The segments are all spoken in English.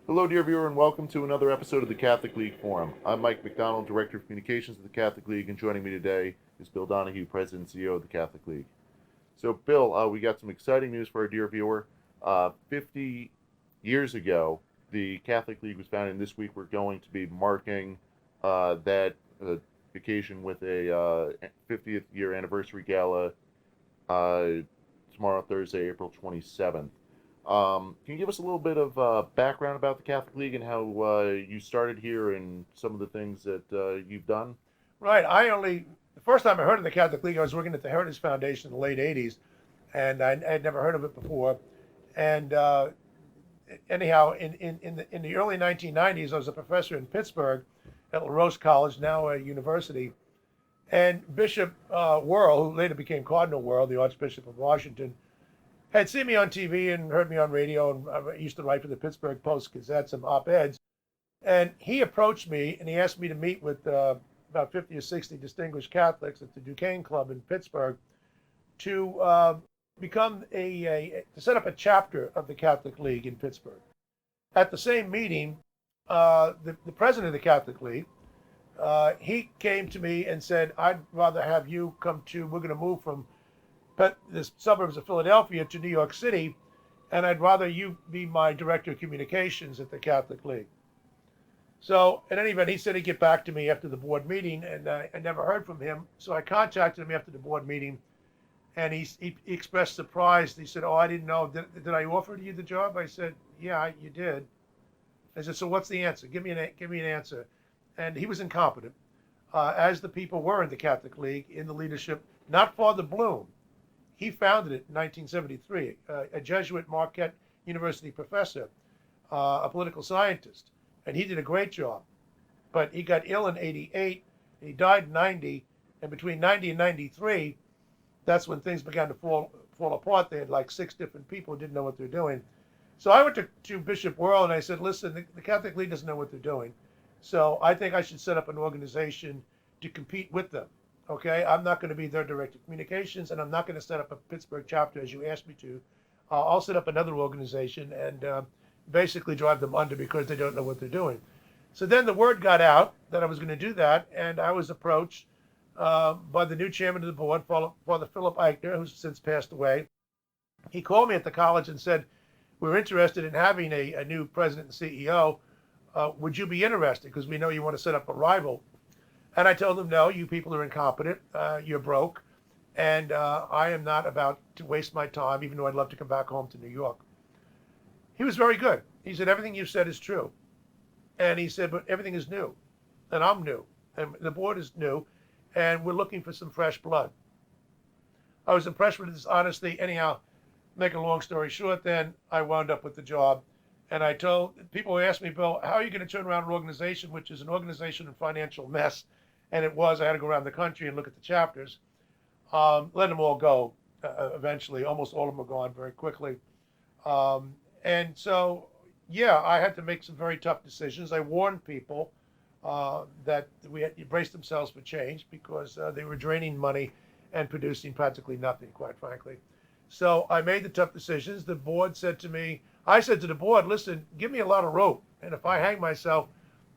Hello, dear viewer, and welcome to another episode of the Catholic League Forum. I'm Mike McDonald, Director of Communications of the Catholic League, and joining me today is Bill Donohue, President and CEO of the Catholic League. So, Bill, we got some exciting news for our dear viewer. 50 years ago, the Catholic League was founded, and this week we're going to be marking that occasion with a 50th year anniversary gala tomorrow, Thursday, April 27th. Can you give us a little bit of background about the Catholic League and how you started here and some of the things that you've done? Right. The first time I heard of the Catholic League, I was working at the Heritage Foundation in the late 80s, and I had never heard of it before. And anyhow, in the early 1990s, I was a professor in Pittsburgh at La Rose College, now a university. And Bishop Worrell, who later became Cardinal Worrell, the Archbishop of Washington, had seen me on TV and heard me on radio, and I used to write for the Pittsburgh Post-Gazette, some op-eds. And he approached me and he asked me to meet with about 50 or 60 distinguished Catholics at the Duquesne Club in Pittsburgh to to set up a chapter of the Catholic League in Pittsburgh. At the same meeting, the president of the Catholic League, he came to me and said, "I'd rather have you come to. We're going to move from the suburbs of Philadelphia to New York City, and I'd rather you be my director of communications at the Catholic League." So, in any event, he said he'd get back to me after the board meeting, and I never heard from him. So I contacted him after the board meeting, and he expressed surprise. He said, "Oh, I didn't know. Did I offer you the job?" I said, "Yeah, you did." I said, "So what's the answer? Give me an answer." And he was incompetent, as the people were in the Catholic League, in the leadership. Not Father Bloom. He founded it in 1973, a Jesuit Marquette University professor, a political scientist, and he did a great job. But he got ill in 88, and he died in 90, and between 90 and 93, that's when things began to fall apart. They had like 6 different people who didn't know what they're doing. So I went to Bishop Worrell and I said, "Listen, the Catholic League doesn't know what they're doing. So I think I should set up an organization to compete with them. Okay, I'm not going to be their director of communications, and I'm not going to set up a Pittsburgh chapter as you asked me to. I'll set up another organization and basically drive them under because they don't know what they're doing." So then the word got out that I was going to do that, and I was approached by the new chairman of the board, Father Philip Eichner, who's since passed away. He called me at the college and said, "We're interested in having a new president and CEO. Would you be interested? Because we know you want to set up a rival." And I told him, "No, you people are incompetent. You're broke. And I am not about to waste my time, even though I'd love to come back home to New York." He was very good. He said, "Everything you said is true." And he said, "But everything is new. And I'm new. And the board is new. And we're looking for some fresh blood." I was impressed with his honesty. Anyhow, make a long story short, then I wound up with the job. And I told people who asked me, "Bill, how are you going to turn around an organization which is an organization in financial mess?" And it was. I had to go around the country and look at the chapters. Let them all go eventually. Almost all of them were gone very quickly. And so, yeah, I had to make some very tough decisions. I warned people that we had to brace themselves for change because they were draining money and producing practically nothing, quite frankly. So I made the tough decisions. The board said to me, I said to the board, "Listen, give me a lot of rope. And if I hang myself,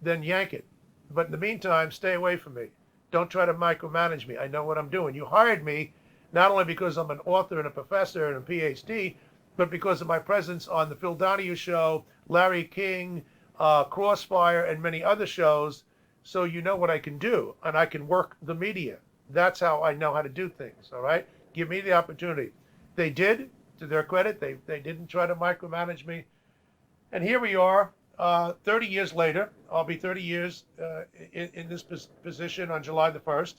then yank it. But in the meantime, stay away from me. Don't try to micromanage me. I know what I'm doing. You hired me not only because I'm an author and a professor and a PhD, but because of my presence on the Bill Donohue Show, Larry King, Crossfire, and many other shows. So you know what I can do, and I can work the media. That's how I know how to do things, all right? Give me the opportunity." They did, to their credit. They didn't try to micromanage me. And here we are, 30 years later. I'll be 30 years in this position on July the 1st.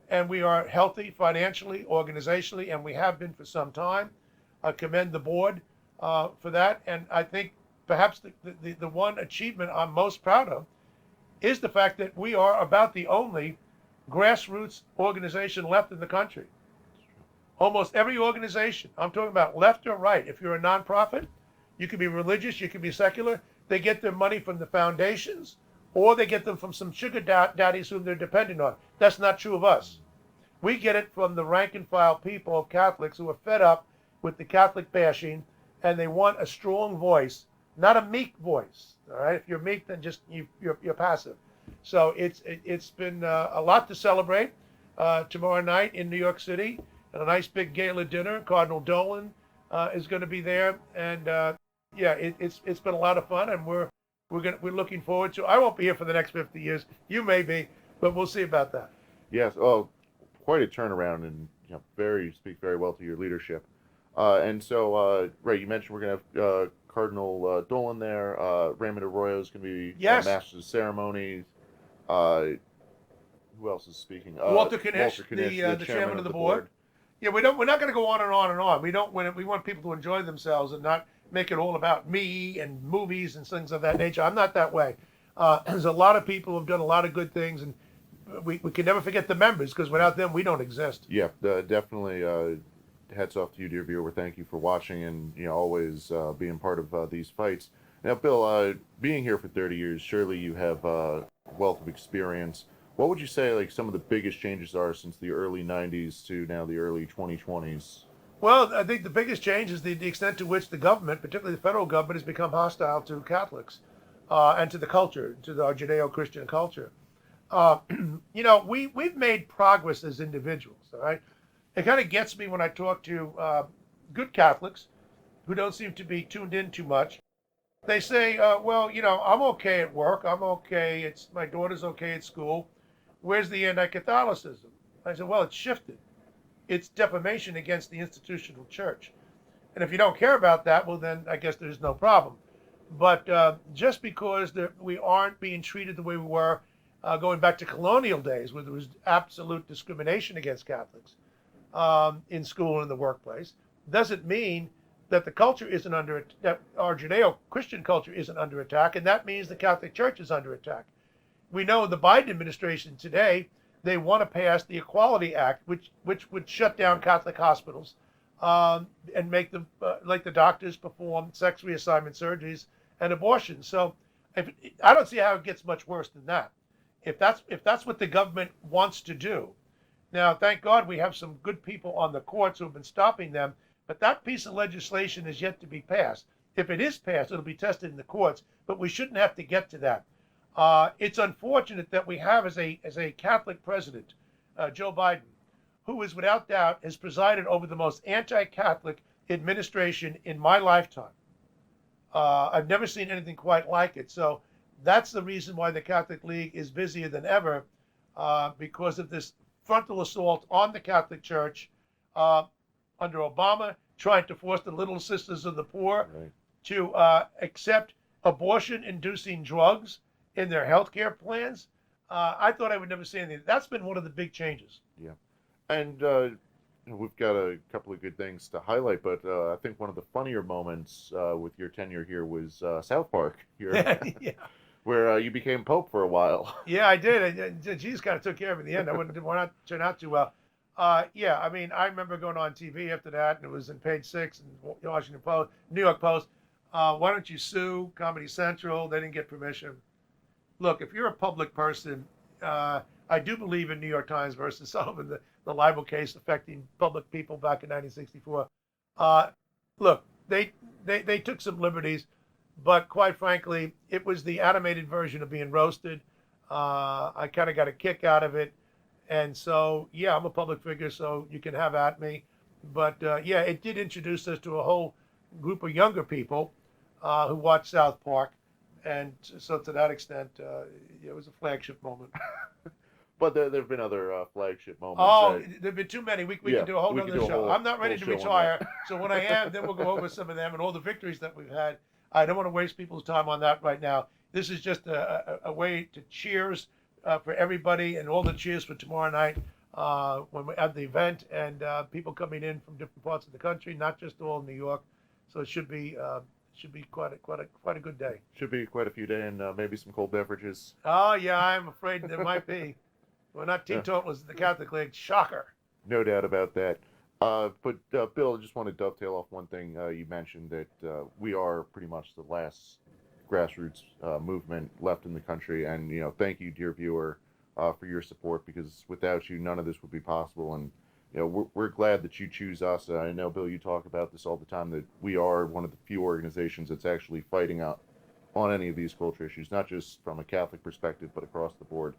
And we are healthy financially, organizationally, and we have been for some time. I commend the board for that. And I think perhaps the one achievement I'm most proud of is the fact that we are about the only grassroots organization left in the country. Almost every organization, I'm talking about left or right, if you're a nonprofit, you can be religious, you can be secular, they get their money from the foundations or they get them from some sugar daddies whom they're dependent on. That's not true of us. We get it from the rank and file people of Catholics who are fed up with the Catholic bashing and they want a strong voice not a meek voice. All right, if you're meek, then just you're passive. So it's been a lot to celebrate tomorrow night in New York City, and a nice big gala dinner. Cardinal Dolan is going to be there, and yeah, it's been a lot of fun, and we're looking forward to. I won't be here for the next 50 years. You may be, but we'll see about that. Yes. Oh, quite a turnaround, and speak very well to your leadership. And so, right, you mentioned we're going to have Cardinal Dolan there. Raymond Arroyo is going to be Yes. Master of Ceremonies. Who else is speaking? Walter Knish, the chairman of the board. Yeah, we're not going to go on and on and on. We want people to enjoy themselves and not make it all about me and movies and things of that nature. I'm not that way. There's a lot of people who have done a lot of good things, and we can never forget the members, because without them, we don't exist. Yeah, definitely. Hats off to you, dear viewer. Thank you for watching and always being part of these fights. Now, Bill, being here for 30 years, surely you have a wealth of experience. What would you say, like, some of the biggest changes are since the early 90s to now the early 2020s? Well, I think the biggest change is the extent to which the government, particularly the federal government, has become hostile to Catholics and to the culture, to our Judeo-Christian culture. We've made progress as individuals, all right? It kind of gets me when I talk to good Catholics who don't seem to be tuned in too much. They say, well, I'm okay at work. I'm okay. My daughter's okay at school. Where's the anti-Catholicism? I said, well, it's shifted. It's defamation against the institutional church. And if you don't care about that, well, then I guess there's no problem. But just because we aren't being treated the way we were going back to colonial days, where there was absolute discrimination against Catholics in school and in the workplace, doesn't mean that the culture isn't that our Judeo-Christian culture isn't under attack, and that means the Catholic Church is under attack. We know the Biden administration today, they want to pass the Equality Act, which would shut down Catholic hospitals and make them, like the doctors, perform sex reassignment surgeries and abortions. So I don't see how it gets much worse than that. If that's what the government wants to do. Now, thank God we have some good people on the courts who have been stopping them, but that piece of legislation is yet to be passed. If it is passed, it'll be tested in the courts, but we shouldn't have to get to that. It's unfortunate that we have as a Catholic president, Joe Biden, who is without doubt has presided over the most anti-Catholic administration in my lifetime. I've never seen anything quite like it. So that's the reason why the Catholic League is busier than ever, because of this frontal assault on the Catholic Church under Obama, trying to force the Little Sisters of the Poor to accept abortion-inducing drugs in their health care plans. I thought I would never see anything. That's been one of the big changes. Yeah. And we've got a couple of good things to highlight, but I think one of the funnier moments with your tenure here was South Park, Yeah. where you became Pope for a while. Yeah, I did. Jesus kind of took care of it in the end. I wouldn't not turn out too well. Yeah, I mean, I remember going on TV after that, and it was in Page 6 and Washington Post, New York Post. Why don't you sue Comedy Central? They didn't get permission. Look, if you're a public person, I do believe in New York Times versus Sullivan, the libel case affecting public people back in 1964. Look, they took some liberties, but quite frankly, it was the animated version of being roasted. I kind of got a kick out of it. And so, yeah, I'm a public figure, so you can have at me. But, yeah, it did introduce us to a whole group of younger people who watch South Park. And so to that extent, it was a flagship moment. But there have been other flagship moments. Oh, there have been too many. We Yeah, can do a whole we can other do a show. whole- I'm not ready to whole show on retire. that. So when I am, then we'll go over some of them and all the victories that we've had. I don't want to waste people's time on that right now. This is just a way to cheers for everybody, and all the cheers for tomorrow night when we're at the event, and people coming in from different parts of the country, not just all New York. So it should be quite a good day. Should be quite a few days, and maybe some cold beverages. Oh yeah, I'm afraid there might be. We're not teetotalers in the Catholic League. Shocker. No doubt about that. But Bill, I just want to dovetail off one thing you mentioned, that we are pretty much the last grassroots movement left in the country, and thank you, dear viewer, for your support, because without you, none of this would be possible. And we're glad that you choose us. I know, Bill, you talk about this all the time, that we are one of the few organizations that's actually fighting out on any of these culture issues, not just from a Catholic perspective, but across the board.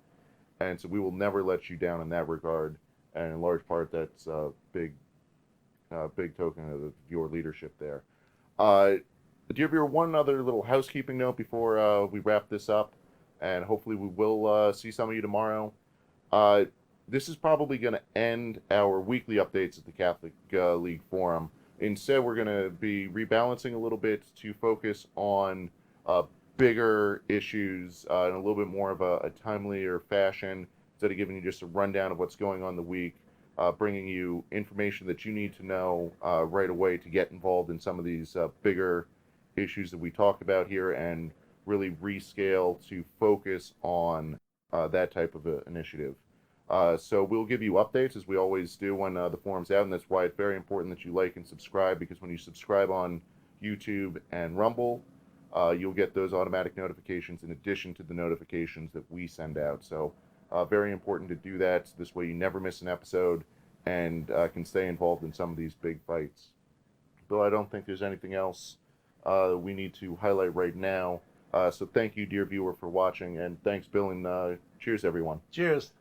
And so we will never let you down in that regard. And in large part, that's a big token of your leadership there. Dear viewer, one other little housekeeping note before we wrap this up, and hopefully we will see some of you tomorrow. This is probably going to end our weekly updates at the Catholic League Forum. Instead, we're going to be rebalancing a little bit to focus on bigger issues in a little bit more of a timelier fashion, instead of giving you just a rundown of what's going on the week, bringing you information that you need to know right away to get involved in some of these bigger issues that we talked about here, and really rescale to focus on that type of initiative. So we'll give you updates, as we always do when the forum's out, and that's why it's very important that you like and subscribe, because when you subscribe on YouTube and Rumble, you'll get those automatic notifications in addition to the notifications that we send out. So very important to do that. This way you never miss an episode and can stay involved in some of these big fights. Bill, I don't think there's anything else we need to highlight right now. So thank you, dear viewer, for watching, and thanks, Bill, and cheers, everyone. Cheers.